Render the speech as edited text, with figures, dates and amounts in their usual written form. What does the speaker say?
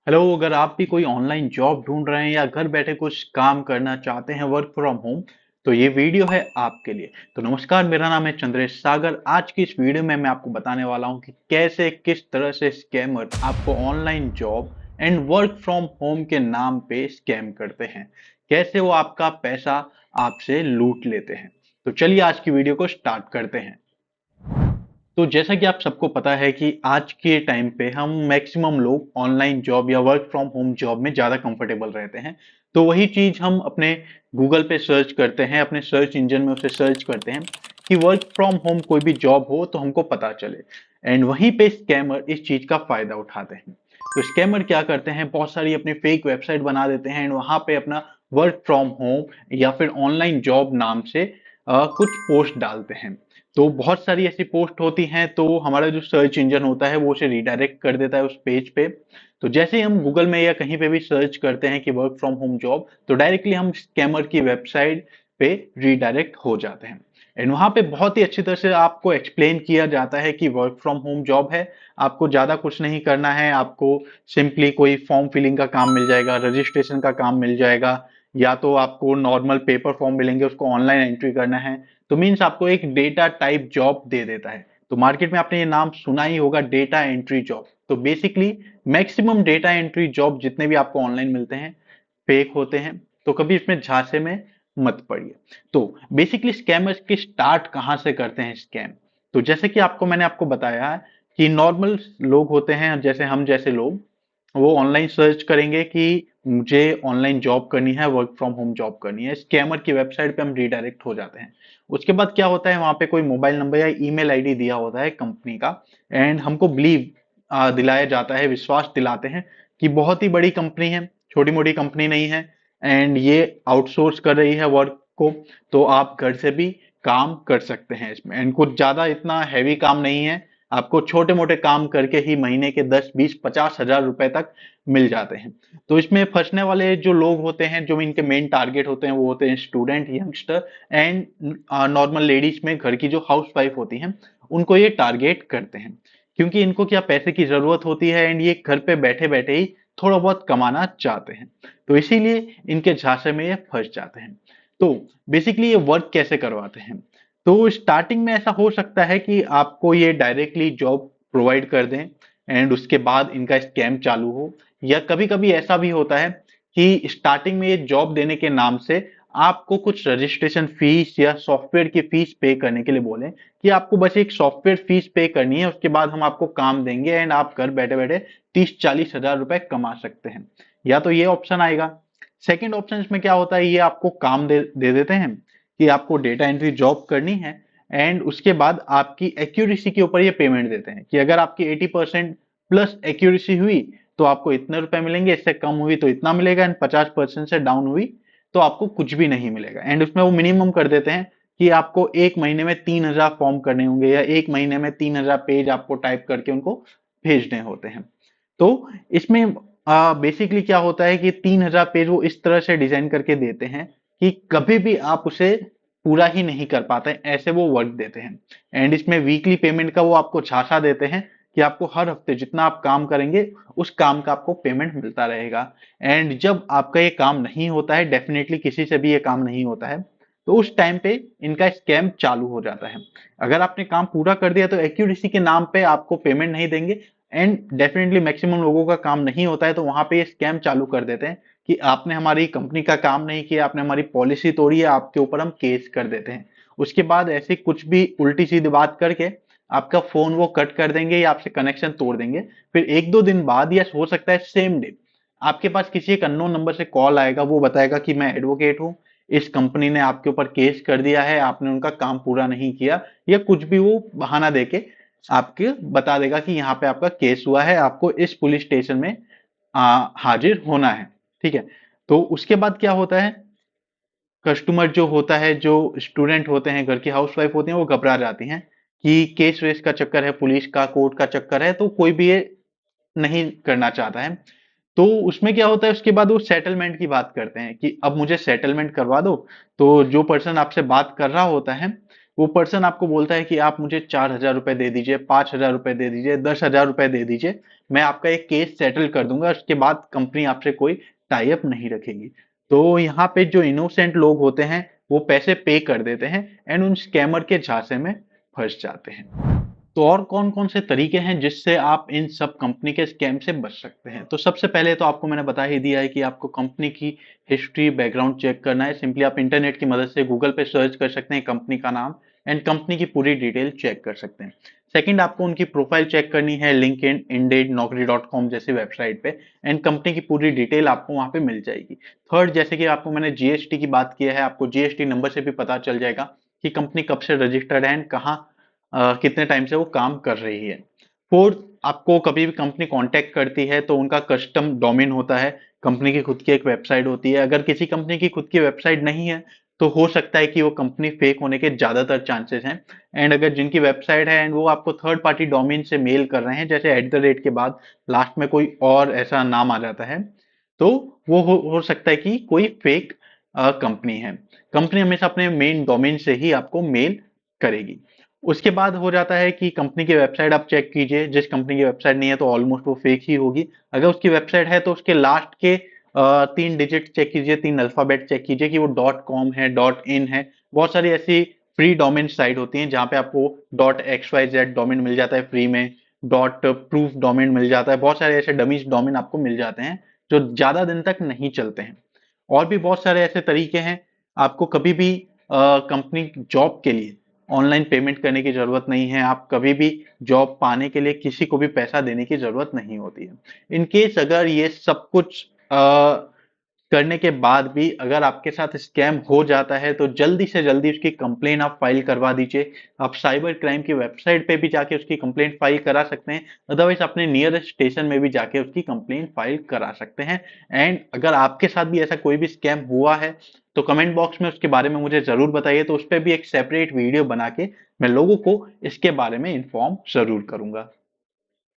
Hello. अगर आप भी कोई ऑनलाइन जॉब ढूंढ रहे हैं या घर बैठे कुछ काम करना चाहते हैं वर्क फ्रॉम होम, तो ये वीडियो है आपके लिए। तो नमस्कार, मेरा नाम है चंद्रेश सागर। आज की इस वीडियो में मैं आपको बताने वाला हूं कि कैसे किस तरह से स्कैमर आपको online job and work from home के नाम पे स्कैम करते हैं, कैसे वो आपका पैसा आपसे लूट लेते हैं। तो चलिए आज की वीडियो को स्टार्ट करते हैं। तो जैसा कि आप सबको पता है कि आज के टाइम पे हम मैक्सिमम लोग ऑनलाइन जॉब या वर्क फ्रॉम होम जॉब में ज़्यादा कंफर्टेबल रहते हैं। तो वही चीज़ हम अपने गूगल पे सर्च करते हैं, अपने सर्च इंजन में उसे सर्च करते हैं कि वर्क फ्रॉम होम कोई भी जॉब हो तो हमको पता चले। एंड वहीं पे स्कैमर इस चीज़ का फायदा उठाते हैं। तो स्कैमर क्या करते हैं, बहुत सारी अपनी फेक वेबसाइट बना देते हैं एंड वहां पे अपना वर्क फ्रॉम होम या फिर ऑनलाइन जॉब नाम से कुछ पोस्ट डालते हैं। तो बहुत सारी ऐसी पोस्ट होती हैं, तो हमारा जो सर्च इंजन होता है वो उसे रिडायरेक्ट कर देता है उस पेज पे। तो जैसे ही हम गूगल में या कहीं पे भी सर्च करते हैं कि वर्क फ्रॉम होम जॉब, तो डायरेक्टली हम स्कैमर की वेबसाइट पे रिडायरेक्ट हो जाते हैं। एंड वहां पे बहुत ही अच्छी तरह से आपको एक्सप्लेन किया जाता है कि वर्क फ्रॉम होम जॉब है, आपको ज्यादा कुछ नहीं करना है, आपको सिंपली कोई फॉर्म फिलिंग का काम मिल जाएगा, रजिस्ट्रेशन का काम मिल जाएगा, या तो आपको नॉर्मल पेपर फॉर्म मिलेंगे, उसको ऑनलाइन एंट्री करना है। तो मीन्स आपको एक डेटा टाइप जॉब दे देता है। तो मार्केट में आपने ये नाम सुना ही होगा, डेटा एंट्री जॉब। तो basically maximum data entry job जितने भी आपको ऑनलाइन मिलते हैं फेक होते हैं। तो कभी इसमें झांसे में मत पड़िए। तो बेसिकली स्कैमर्स की स्टार्ट कहां से करते हैं स्कैम। तो जैसे कि मैंने आपको बताया है कि नॉर्मल लोग होते हैं, जैसे हम जैसे लोग, वो ऑनलाइन सर्च करेंगे कि मुझे ऑनलाइन जॉब करनी है, वर्क फ्रॉम होम जॉब करनी है। स्कैमर की वेबसाइट पे हम रिडायरेक्ट हो जाते हैं। उसके बाद क्या होता है, वहां पे कोई मोबाइल नंबर या ईमेल आईडी दिया होता है कंपनी का, एंड हमको बिलीव दिलाया जाता है, विश्वास दिलाते हैं कि बहुत ही बड़ी कंपनी है, छोटी मोटी कंपनी नहीं है, एंड ये आउटसोर्स कर रही है वर्क को। तो आप घर से भी काम कर सकते हैं इसमें, एंड कुछ ज्यादा इतना हैवी काम नहीं है। आपको छोटे मोटे काम करके ही महीने के 10 20 50 हजार रुपए तक मिल जाते हैं। तो इसमें फंसने वाले जो लोग होते हैं, जो इनके मेन टारगेट होते हैं, वो होते हैं student, youngster and normal ladies में घर की जो हाउस वाइफ होती हैं, उनको ये टारगेट करते हैं। क्योंकि इनको क्या, पैसे की जरूरत होती है एंड ये घर पे बैठे बैठे ही थोड़ा बहुत कमाना चाहते हैं। तो इसीलिए इनके झांसे में ये फंस जाते हैं। तो बेसिकली ये वर्क कैसे करवाते हैं। तो स्टार्टिंग में ऐसा हो सकता है कि आपको ये डायरेक्टली जॉब प्रोवाइड कर दें एंड उसके बाद इनका स्कैम चालू हो। या कभी कभी ऐसा भी होता है कि स्टार्टिंग में ये जॉब देने के नाम से आपको कुछ रजिस्ट्रेशन फीस या सॉफ्टवेयर की फीस पे करने के लिए बोले कि आपको बस एक सॉफ्टवेयर फीस पे करनी है, उसके बाद हम आपको काम देंगे एंड आप घर बैठे बैठे 30 40 हजार रुपए कमा सकते हैं। या तो ये ऑप्शन आएगा। सेकंड ऑप्शन इसमें क्या होता है, ये आपको काम दे देते हैं कि आपको डेटा एंट्री जॉब करनी है, एंड उसके बाद आपकी एक्यूरेसी के ऊपर ये पेमेंट देते हैं कि अगर आपकी 80% प्लस एक्यूरेसी हुई तो आपको इतने रुपए मिलेंगे, इससे कम हुई तो इतना मिलेगा, एंड 50% से डाउन हुई तो आपको कुछ भी नहीं मिलेगा। एंड उसमें वो मिनिमम कर देते हैं कि आपको एक महीने में 3000 फॉर्म करने होंगे, या एक महीने में 3000 पेज आपको टाइप करके उनको भेजने होते हैं। तो इसमें बेसिकली क्या होता है कि 3000 पेज वो इस तरह से डिजाइन करके देते हैं कि कभी भी आप उसे पूरा ही नहीं कर पाते, ऐसे वो वर्क देते हैं। एंड इसमें वीकली पेमेंट का वो आपको झांसा देते हैं कि आपको हर हफ्ते जितना आप काम करेंगे उस काम का आपको पेमेंट मिलता रहेगा। एंड जब आपका ये काम नहीं होता है, डेफिनेटली किसी से भी ये काम नहीं होता है, तो उस टाइम पे इनका स्कैम चालू हो जाता है। अगर आपने काम पूरा कर दिया तो एक्यूरेसी के नाम पे आपको पेमेंट नहीं देंगे, एंड डेफिनेटली मैक्सिमम लोगों का काम नहीं होता है, तो वहां पे ये स्कैम चालू कर देते हैं कि आपने हमारी कंपनी का काम नहीं किया, आपने हमारी पॉलिसी तोड़ी है, आपके ऊपर हम केस कर देते हैं। उसके बाद ऐसी कुछ भी उल्टी सीधी बात करके आपका फोन वो कट कर देंगे या आपसे कनेक्शन तोड़ देंगे। फिर एक दो दिन बाद या हो सकता है सेम डे आपके पास किसी एक अननोन नंबर से कॉल आएगा, वो बताएगा कि मैं एडवोकेट हूँ, इस कंपनी ने आपके ऊपर केस कर दिया है, आपने उनका काम पूरा नहीं किया, या कुछ भी वो बहाना देके आपके बता देगा कि यहाँ पे आपका केस हुआ है, आपको इस पुलिस स्टेशन में हाजिर होना है। ठीक है। तो उसके बाद क्या होता है, कस्टमर जो होता है, जो स्टूडेंट होते हैं, घर की हाउसवाइफ होती हैं, वो घबरा जाती हैं कि केस वेस का चक्कर है, पुलिस का कोर्ट का चक्कर है, तो कोई भी ये नहीं करना चाहता है। तो उसमें क्या होता है, उसके बाद वो सेटलमेंट की बात करते हैं कि अब मुझे सेटलमेंट करवा दो। तो जो पर्सन आपसे बात कर रहा होता है वो पर्सन आपको बोलता है कि आप मुझे 4,000 रुपए दे दीजिए, 5,000 रुपए दे दीजिए, 10,000 रुपए दे दीजिए, मैं आपका एक केस सेटल कर दूंगा, उसके बाद कंपनी आपसे कोई टाई अप नहीं रखेगी। तो यहाँ पे जो इनोसेंट लोग होते हैं वो पैसे पे कर देते हैं एंड उन स्कैमर के झांसे में फंस जाते हैं। तो और कौन कौन से तरीके हैं जिससे आप इन सब कंपनी के स्कैम से बच सकते हैं? तो सबसे पहले तो आपको मैंने बता ही दिया है कि आपको कंपनी की हिस्ट्री, बैकग्राउंड चेक करना है। सिंपली आप इंटरनेट की मदद से गूगल पे सर्च कर सकते हैं कंपनी का नाम एंड कंपनी की पूरी डिटेल चेक कर सकते हैं। सेकंड, आपको उनकी प्रोफाइल चेक करनी है लिंक्डइन, इंडीड, नौकरी.com जैसी वेबसाइट पे एंड कंपनी की पूरी डिटेल आपको वहां पे मिल जाएगी। थर्ड, जैसे कि आपको मैंने जीएसटी की बात की है, आपको जीएसटी नंबर से भी पता चल जाएगा कि कंपनी कब से रजिस्टर्ड है एंड कहाँ कितने टाइम से वो काम कर रही है। फोर्थ, आपको कभी भी कंपनी कांटेक्ट करती है तो उनका कस्टम डोमेन होता है, कंपनी की खुद की एक वेबसाइट होती है। अगर किसी कंपनी की खुद की वेबसाइट नहीं है तो हो सकता है कि वो कंपनी फेक होने के ज्यादातर चांसेस हैं। एंड अगर जिनकी वेबसाइट है एंड वो आपको थर्ड पार्टी डोमेन से मेल कर रहे हैं, जैसे @ के बाद लास्ट में कोई और ऐसा नाम आ जाता है, तो वो हो सकता है कि कोई फेक कंपनी है। कंपनी हमेशा अपने मेन डोमेन से ही आपको मेल करेगी। उसके बाद हो जाता है कि कंपनी की वेबसाइट आप चेक कीजिए, जिस कंपनी की वेबसाइट नहीं है तो ऑलमोस्ट वो फेक ही होगी। अगर उसकी वेबसाइट है तो उसके लास्ट के 3 डिजिट चेक कीजिए, 3 अल्फाबेट चेक कीजिए कि वो .com है, .in है। बहुत सारी ऐसी फ्री डोमेन साइट होती हैं जहां पे आपको .xyz डोमेन मिल जाता है फ्री में, .proof डोमेन मिल जाता है। बहुत सारे ऐसे डमीज डोमेन आपको मिल जाते हैं जो ज्यादा दिन तक नहीं चलते हैं। और भी बहुत सारे ऐसे तरीके हैं। आपको कभी भी कंपनी जॉब के लिए ऑनलाइन पेमेंट करने की जरूरत नहीं है। आप कभी भी जॉब पाने के लिए किसी को भी पैसा देने की जरूरत नहीं होती है। इन केस अगर ये सब कुछ करने के बाद भी अगर आपके साथ स्कैम हो जाता है तो जल्दी से जल्दी उसकी कंप्लेन आप फाइल करवा दीजिए। आप साइबर क्राइम की वेबसाइट पे भी जाके उसकी कंप्लेंट फाइल करा सकते हैं, अदरवाइज अपने नियरेस्ट स्टेशन में भी जाके उसकी कंप्लेंट फाइल करा सकते हैं। एंड अगर आपके साथ भी ऐसा कोई भी स्कैम हुआ है तो कमेंट बॉक्स में उसके बारे में मुझे जरूर बताइए, तो उस पर भी एक सेपरेट वीडियो बना के मैं लोगों को इसके बारे में इन्फॉर्म जरूर करूंगा।